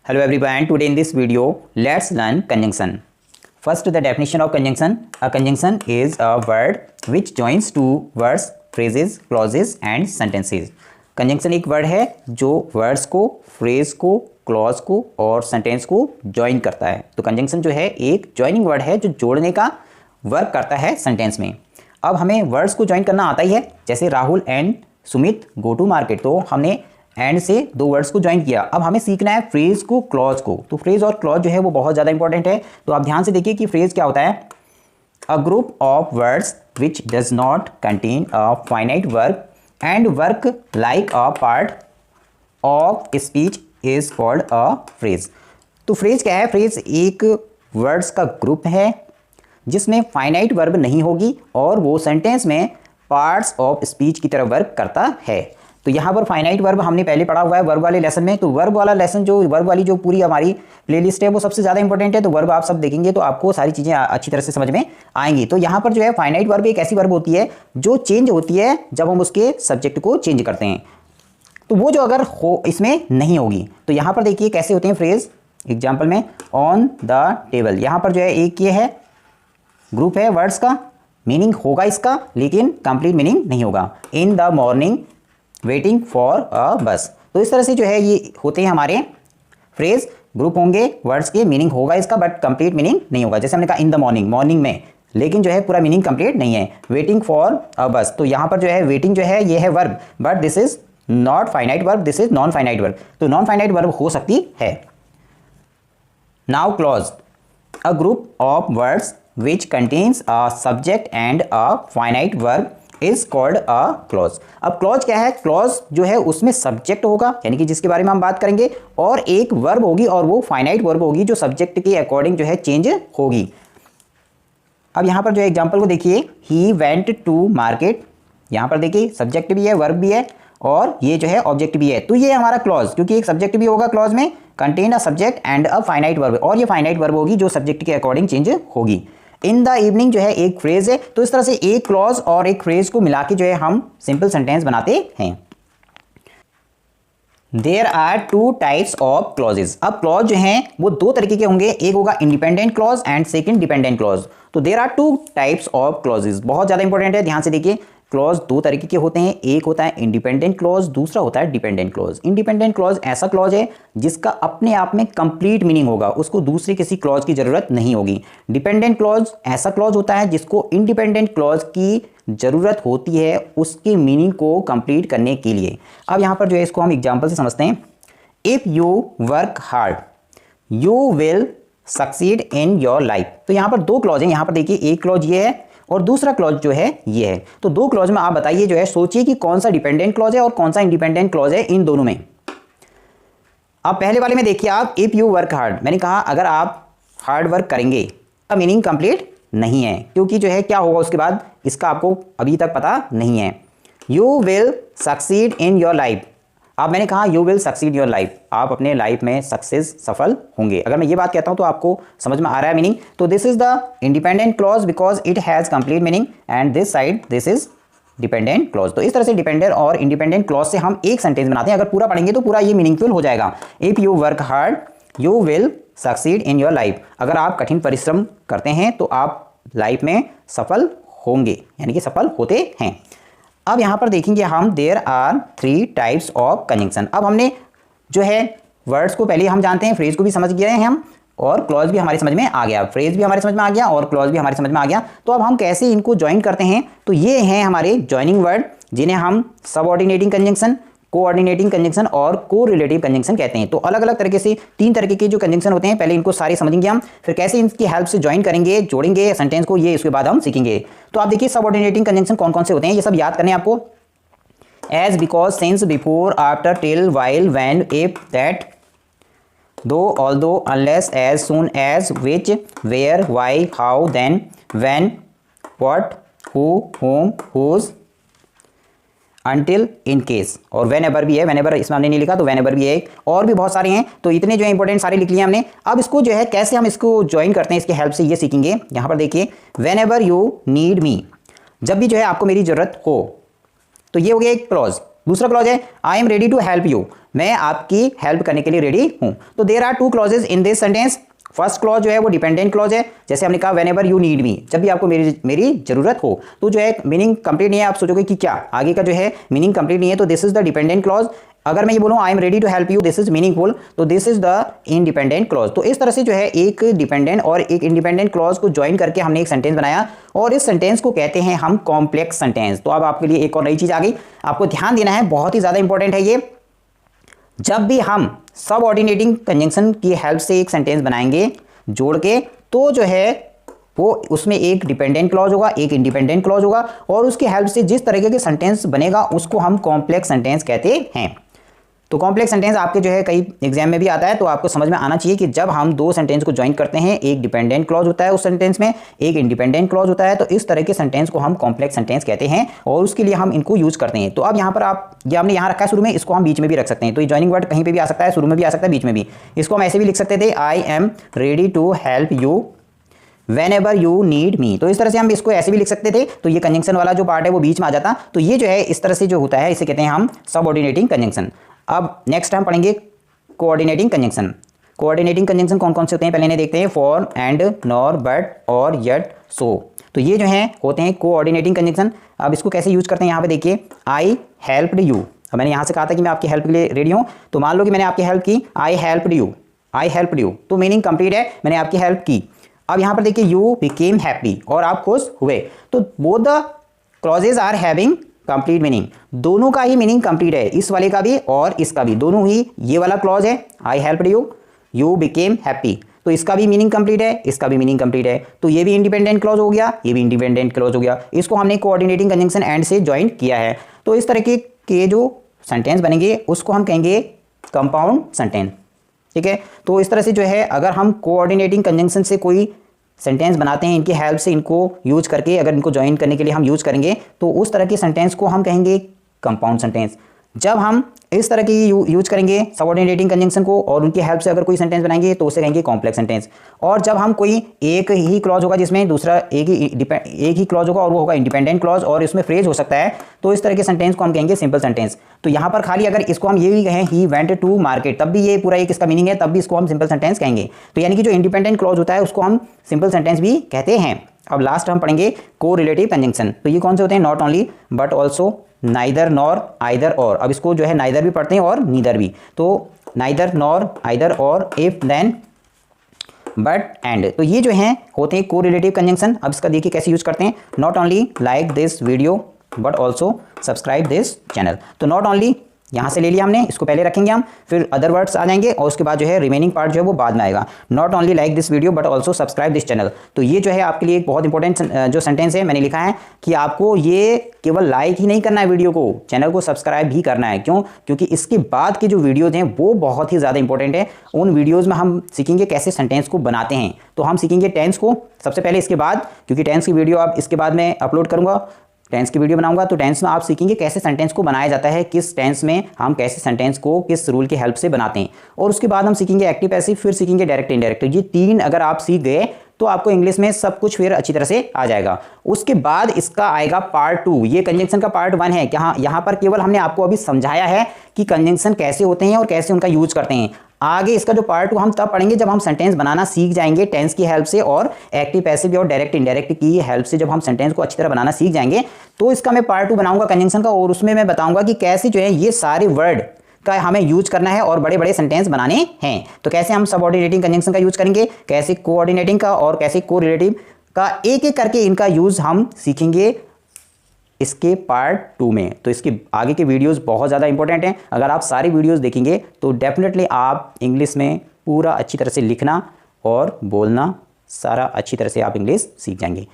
Hello everyone, today in this video, let's learn conjunction. First, the definition of conjunction. A conjunction is a word which joins two words, phrases, clauses and sentences. Conjunction एक word है जो words को, phrase को, clause को और sentence को join करता है. तो conjunction जो है एक joining word है जो जोड़ने का वर्क करता है sentence में. अब हमें words को join करना आता ही है. जैसे Rahul and Sumit go to market, तो हमने एंड से दो वर्ड्स को ज्वाइन किया. अब हमें सीखना है फ्रेज को, क्लॉज को. तो फ्रेज और क्लॉज जो है वो बहुत ज़्यादा इंपॉर्टेंट है. तो आप ध्यान से देखिए कि फ्रेज क्या होता है. A group of words which does not contain a finite work and work like a part of speech is called a phrase. तो फ्रेज क्या है? फ्रेज एक वर्ड्स का ग्रुप है जिसमें फाइनाइट वर्ब नहीं होगी और वो सेंटेंस में पार्ट्स ऑफ स्पीच की तरह वर्क करता है. तो यहाँ पर फाइनाइट वर्ब हमने पहले पढ़ा हुआ है वर्ब वाले लेसन में. तो वर्ब वाला लेसन जो वर्ब वाली जो पूरी हमारी प्लेलिस्ट है वो सबसे ज़्यादा इंपॉर्टेंट है. तो वर्ब आप सब देखेंगे तो आपको सारी चीज़ें अच्छी तरह से समझ में आएंगी. तो यहाँ पर जो है फाइनाइट वर्ब एक ऐसी वर्ब होती है जो चेंज होती है जब हम उसके सब्जेक्ट को चेंज करते हैं. तो वो जो अगर हो इसमें नहीं होगी. तो यहाँ पर देखिए कैसे होते हैं फ्रेज. एग्जाम्पल में ऑन द टेबल, यहाँ पर जो है एक ये है ग्रुप है वर्ड्स का, मीनिंग होगा इसका लेकिन कंप्लीट मीनिंग नहीं होगा. In the morning waiting for a बस. तो इस तरह से जो है ये होते हैं हमारे फ्रेज. ग्रुप होंगे वर्ड्स के, मीनिंग होगा इसका बट कंप्लीट मीनिंग नहीं होगा. जैसे हमने कहा इन द मॉर्निंग, मॉर्निंग में, लेकिन जो है पूरा मीनिंग कंप्लीट नहीं है. वेटिंग फॉर अ बस, तो यहाँ पर जो है वेटिंग जो है ये है verb but this is not finite verb, this is non finite verb. तो नॉन फाइनाइट वर्ब हो सकती है. Now clause, a group of words which contains a subject and a finite verb is called a clause. अब clause क्या है? Clause जो है उसमें सब्जेक्ट होगा यानी कि जिसके बारे में हम बात करेंगे और एक वर्ब होगी और वो फाइनाइट वर्ब होगी जो सब्जेक्ट के अकॉर्डिंग जो है चेंज होगी. अब यहाँ पर जो एग्जांपल को देखिए, ही वेंट टू मार्केट. यहाँ पर देखिए सब्जेक्ट भी है, वर्ब भी है और ये जो है ऑब्जेक्ट भी है. तो ये हमारा क्लॉज, क्योंकि एक सब्जेक्ट भी होगा क्लॉज में, contain a subject and a finite verb, और ये फाइनाइट वर्ब होगी जो सब्जेक्ट के अकॉर्डिंग चेंज होगी. इन द इवनिंग जो है एक फ्रेज है. तो इस तरह से एक क्लॉज और एक फ्रेज को मिला के जो है हम सिंपल सेंटेंस बनाते हैं. There are two types of clauses. अब क्लॉज जो हैं वो दो तरीके के होंगे. एक होगा independent clause and second dependent clause. तो there are two types of clauses. बहुत ज़्यादा इंपॉर्टेंट है, ध्यान से देखिए. क्लॉज दो तरीके के होते हैं. एक होता है इंडिपेंडेंट क्लॉज, दूसरा होता है डिपेंडेंट क्लॉज. इंडिपेंडेंट क्लॉज ऐसा क्लॉज है जिसका अपने आप में कंप्लीट मीनिंग होगा, उसको दूसरे किसी क्लॉज की जरूरत नहीं होगी. डिपेंडेंट क्लॉज ऐसा क्लॉज होता है जिसको इंडिपेंडेंट क्लॉज की जरूरत होती है उसके मीनिंग को कंप्लीट करने के लिए. अब यहाँ पर जो है इसको हम एग्जाम्पल से समझते हैं. If you work hard you will succeed in your life. तो यहाँ पर दो क्लॉज हैं. यहाँ पर देखिए एक क्लॉज ये है और दूसरा क्लॉज जो है ये है. तो दो क्लॉज में आप बताइए जो है, सोचिए कि कौन सा डिपेंडेंट क्लॉज है और कौन सा इंडिपेंडेंट क्लॉज है इन दोनों में. अब पहले वाले में देखिए आप, इफ यू वर्क हार्ड, मैंने कहा अगर आप हार्ड वर्क करेंगे का मीनिंग कंप्लीट नहीं है, क्योंकि जो है क्या होगा उसके बाद इसका आपको अभी तक पता नहीं है. You will succeed in your life. अब मैंने कहा you will succeed your life, आप अपने लाइफ में सक्सेस सफल होंगे. अगर मैं ये बात कहता हूं तो आपको समझ में आ रहा है मीनिंग. तो this is the independent clause because it has complete meaning and this side this is dependent clause. तो इस तरह से डिपेंडेंट और इंडिपेंडेंट क्लॉज से हम एक सेंटेंस बनाते हैं. अगर पूरा पढ़ेंगे तो पूरा ये मीनिंगफुल हो जाएगा. If you work hard you will succeed in your life. अगर आप कठिन परिश्रम करते हैं तो आप लाइफ में सफल होंगे, यानी कि सफल होते हैं. अब यहाँ पर देखेंगे हम, there are three types of conjunction. अब हमने जो है वर्ड्स को पहले हम जानते हैं, फ्रेज को भी समझ गए हैं हम, और क्लॉज भी हमारे समझ में आ गया, फ्रेज भी हमारे समझ में आ गया और क्लॉज भी हमारे समझ में आ गया. तो अब हम कैसे इनको ज्वाइन करते हैं? तो ये हैं हमारे ज्वाइनिंग वर्ड जिन्हें हम सबऑर्डिनेटिंग कंजंक्शन, कोऑर्डिनेटिंग कंजंक्शन और कोरिलेटिव कंजंक्शन कहते हैं. तो अलग अलग तरीके से तीन तरीके के जो कंजंक्शन होते हैं, पहले इनको सारे समझेंगे हम, फिर कैसे इनकी हेल्प से ज्वाइन करेंगे, जोड़ेंगे सेंटेंस को, ये इसके बाद हम सीखेंगे. तो आप देखिए सबऑर्डिनेटिंग कंजंक्शन कौन कौन से होते हैं, ये सब याद करने हैं आपको. As, because, since, before, after, till, while, when, if, that, though, although, unless, as, soon as, which, where, why, how, then, when, what, who, whom, whose, until, in case, और वेन एवर भी है. When ever इसमें हमने नहीं लिखा तो when ever भी है. और भी बहुत सारे हैं. तो इतने जो है इंपॉर्टेंट सारे लिख लिए हमने. अब इसको जो है कैसे हम इसको ज्वाइन करते हैं, इसके हेल्प से ये सीखेंगे. यहाँ पर देखिए, when ever you need me, जब भी जो है आपको मेरी जरूरत हो. तो ये हो गया एक क्लॉज. दूसरा क्लॉज है I am ready to help you, मैं आपकी हेल्प करने के लिए रेडी हूं। तो there are two clauses in this sentence. First clause जो है वो डिपेंडेंट क्लॉज है, जैसे हमने कहा व्हेनेवर यू नीड मी, जब भी आपको मेरी जरूरत हो। तो जो है मीनिंग कंप्लीट नहीं है, आप सोचोगे कि क्या आगे का जो है मीनिंग कंप्लीट नहीं है, तो this is the dependent clause. अगर मैं ये बोलूँ I am ready to help you, this is meaningful, तो this is the independent clause. तो इस तरह से जो है एक डिपेंडेंट और एक इंडिपेंडेंट क्लॉज को ज्वाइन करके हमने एक सेंटेंस बनाया और इस सेंटेंस को कहते हैं हम कॉम्प्लेक्स सेंटेंस। तो अब आपके लिए एक और नई चीज आ गई, आपको ध्यान देना है, बहुत ही ज्यादा इंपॉर्टेंट है ये। जब भी हम सबऑर्डिनेटिंग कंजंक्शन की हेल्प से एक सेंटेंस बनाएंगे जोड़ के, तो जो है वो उसमें एक डिपेंडेंट क्लॉज होगा, एक इंडिपेंडेंट क्लॉज होगा और उसकी हेल्प से जिस तरीके के सेंटेंस बनेगा उसको हम कॉम्प्लेक्स सेंटेंस कहते हैं। तो कॉम्प्लेक्स सेंटेंस आपके जो है कई एग्जाम में भी आता है, तो आपको समझ में आना चाहिए कि जब हम दो सेंटेंस को ज्वाइन करते हैं, एक डिपेंडेंट क्लॉज होता है उस सेंटेंस में, एक इंडिपेंडेंट क्लॉज होता है, तो इस तरह के सेंटेंस को हम कॉम्प्लेक्स सेंटेंस कहते हैं और उसके लिए हम इनको यूज करते हैं। तो अब यहाँ पर आप ये हमने यहाँ रखा है शुरू में, इसको हम बीच में भी रख सकते हैं। तो ये ज्वाइनिंग वर्ड कहीं पर भी आ सकता है, शुरू में भी आ सकता है, बीच में भी। इसको हम ऐसे भी लिख सकते थे, I am ready to help you whenever you need me। तो इस तरह से हम इसको ऐसे भी लिख सकते थे, तो ये कंजंक्शन वाला जो पार्ट है वो बीच में आ जाता। तो ये जो है इस तरह से जो होता है इसे कहते हैं हम सबऑर्डिनेटिंग कंजंक्शन। अब नेक्स्ट हम पढ़ेंगे कोऑर्डिनेटिंग कंजंक्शन। कोऑर्डिनेटिंग कंजंक्शन कौन कौन से होते हैं पहले इन्हें देखते हैं, फॉर, एंड, नॉर, बट, और, यट, सो। तो ये जो है होते हैं कोऑर्डिनेटिंग कंजंक्शन। अब इसको कैसे यूज करते हैं, यहाँ पे देखिए, आई हेल्प्ड यू। अब मैंने यहाँ से कहा था कि मैं आपकी हेल्प के लिए रेडी हूँ, तो मान लो कि मैंने आपकी हेल्प की, आई helped you, I helped you, तो मीनिंग कंप्लीट है, मैंने आपकी हेल्प की। अब यहां पर देखिए यू बिकेम हैप्पी, और आप खुश हुए। तो both the clauses are having complete meaning, दोनों का ही मीनिंग कंप्लीट है, इस वाले का भी और इसका भी, दोनों ही। ये वाला क्लॉज है आई helped you, you became happy, तो इसका भी मीनिंग कंप्लीट है, इसका भी मीनिंग कंप्लीट है। तो ये भी इंडिपेंडेंट क्लॉज हो गया, ये भी इंडिपेंडेंट क्लॉज हो गया। इसको हमने कोऑर्डिनेटिंग कंजंक्शन एंड से ज्वाइन किया है। तो इस तरह के जो सेंटेंस बनेंगे उसको हम कहेंगे कंपाउंड सेंटेंस। ठीक है, तो इस तरह से जो है अगर हम कोऑर्डिनेटिंग कंजंक्शन से कोई सेंटेंस बनाते हैं, इनकी हेल्प से इनको यूज करके, अगर इनको ज्वाइन करने के लिए हम यूज करेंगे, तो उस तरह के सेंटेंस को हम कहेंगे कंपाउंड सेंटेंस। जब हम इस तरह की यूज करेंगे सबऑर्डिनेटिंग कंजंक्शन को और उनकी हेल्प से अगर कोई सेंटेंस बनाएंगे तो उसे कहेंगे कॉम्प्लेक्स सेंटेंस। और जब हम कोई एक ही क्लॉज होगा जिसमें दूसरा एक ही क्लॉज होगा और वो होगा इंडिपेंडेंट क्लॉज और इसमें फ्रेज हो सकता है, तो इस तरह के सेंटेंस को हम कहेंगे सिंपल सेंटेंस। तो यहाँ पर खाली अगर इसको हम ये भी कहें ही वेंट टू मार्केट, तब भी ये पूरा एक इसका मीनिंग है, तब भी इसको हम सिंपल सेंटेंस कहेंगे। तो यानी कि जो इंडिपेंडेंट क्लॉज होता है उसको हम सिंपल सेंटेंस भी कहते हैं। अब लास्ट हम पढ़ेंगे कोरिलेटिव कंजंक्शन। तो ये कौन से होते हैं, not only but also, neither nor, either और। अब इसको जो है नाइदर भी पढ़ते हैं और नीदर भी। तो नाइदर नॉर, आइदर और, इफ, देन, बट, एंड। तो ये जो हैं होते हैं कोरिलेटिव कंजंक्शन। अब इसका देखिए कैसे यूज करते हैं, not only like this video but also subscribe this channel. तो नॉट ओनली यहाँ से ले लिया हमने, इसको पहले रखेंगे हम, फिर अदर वर्ड्स आ जाएंगे और उसके बाद जो है रिमेनिंग पार्ट जो है वो बाद में आएगा। Not only like this video but also subscribe this channel. तो ये जो है आपके लिए एक बहुत इंपॉर्टेंट जो सेंटेंस है, मैंने लिखा है कि आपको ये केवल लाइक ही नहीं करना है वीडियो को, चैनल को सब्सक्राइब भी करना है। क्यों? क्योंकि इसके बाद के जो वीडियोज़ हैं वो बहुत ही ज़्यादा इंपॉर्टेंट है। उन वीडियोज़ में हम सीखेंगे कैसे सेंटेंस को बनाते हैं। तो हम सीखेंगे टेंस को सबसे पहले, इसके बाद, क्योंकि टेंस की वीडियो आप इसके बाद में अपलोड करूँगा, टेंस की वीडियो बनाऊंगा, तो टेंस में आप सीखेंगे कैसे सेंटेंस को बनाया जाता है, किस टेंस में हम कैसे सेंटेंस को किस रूल की हेल्प से बनाते हैं। और उसके बाद हम सीखेंगे एक्टिव पैसिव, फिर सीखेंगे डायरेक्ट इनडायरेक्ट। ये तीन अगर आप सीख गए तो आपको इंग्लिश में सब कुछ फिर अच्छी तरह से आ जाएगा। उसके बाद इसका आएगा पार्ट 2। ये कंजंक्शन का पार्ट 1 है। यहाँ पर केवल हमने आपको अभी समझाया है कि कंजंक्शन कैसे होते हैं और कैसे उनका यूज करते हैं। आगे इसका जो पार्ट 2 हम तब पढ़ेंगे जब हम सेंटेंस बनाना सीख जाएंगे टेंस की हेल्प से और एक्टिव पैसिव और डायरेक्ट इनडायरेक्ट की हेल्प से। जब हम सेंटेंस को अच्छी तरह बनाना सीख जाएंगे तो इसका मैं पार्ट 2 बनाऊंगा कंजंक्शन का, और उसमें मैं बताऊंगा कि कैसे जो है ये सारे वर्ड का हमें यूज करना है और बड़े बड़े सेंटेंस बनाने हैं। तो कैसे हम सबऑर्डिनेटिंग कंजंक्शन का यूज करेंगे, कैसे कोऑर्डिनेटिंग का और कैसे कोरिलेटिव का, एक एक करके इनका यूज हम सीखेंगे इसके पार्ट 2 में। तो इसके आगे के वीडियोस बहुत ज़्यादा इंपॉर्टेंट हैं। अगर आप सारी वीडियोस देखेंगे तो डेफिनेटली आप इंग्लिश में पूरा अच्छी तरह से लिखना और बोलना सारा अच्छी तरह से आप इंग्लिश सीख जाएंगे।